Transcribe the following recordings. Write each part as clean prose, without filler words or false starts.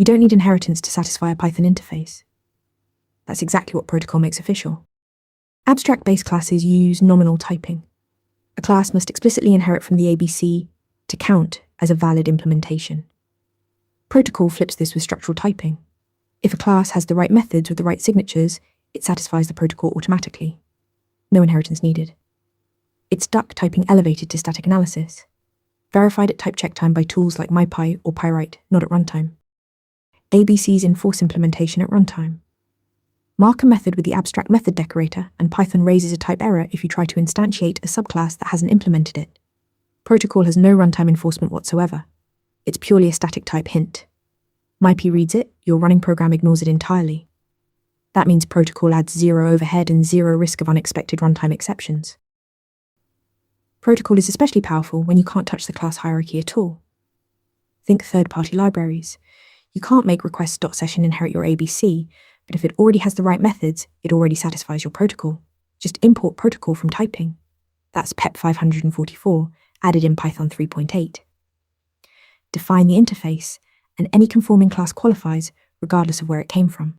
You don't need inheritance to satisfy a Python interface. That's exactly what protocol makes official. Abstract base classes use nominal typing. A class must explicitly inherit from the ABC to count as a valid implementation. Protocol flips this with structural typing. If a class has the right methods with the right signatures, it satisfies the protocol automatically. No inheritance needed. It's duck typing elevated to static analysis, verified at type check time by tools like MyPy or Pywrite, not at runtime. ABCs enforce implementation at runtime. Mark a method with the abstract method decorator, and Python raises a type error if you try to instantiate a subclass that hasn't implemented it. Protocol has no runtime enforcement whatsoever. It's purely a static type hint. MyPy reads it, your running program ignores it entirely. That means protocol adds zero overhead and zero risk of unexpected runtime exceptions. Protocol is especially powerful when you can't touch the class hierarchy at all. Think third-party libraries. You can't make request.session inherit your ABC, but if it already has the right methods, it already satisfies your protocol. Just import protocol from typing. That's PEP 544, added in Python 3.8. Define the interface, and any conforming class qualifies, regardless of where it came from.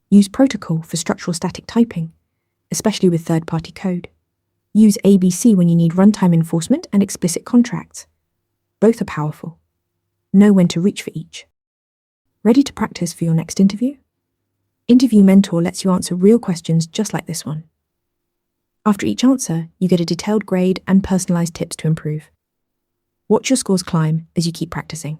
Use protocol for structural static typing, especially with third-party code. Use ABC when you need runtime enforcement and explicit contracts. Both are powerful. Know when to reach for each. Ready to practice for your next interview? Interview Mentor lets you answer real questions just like this one. After each answer, you get a detailed grade and personalized tips to improve. Watch your scores climb as you keep practicing.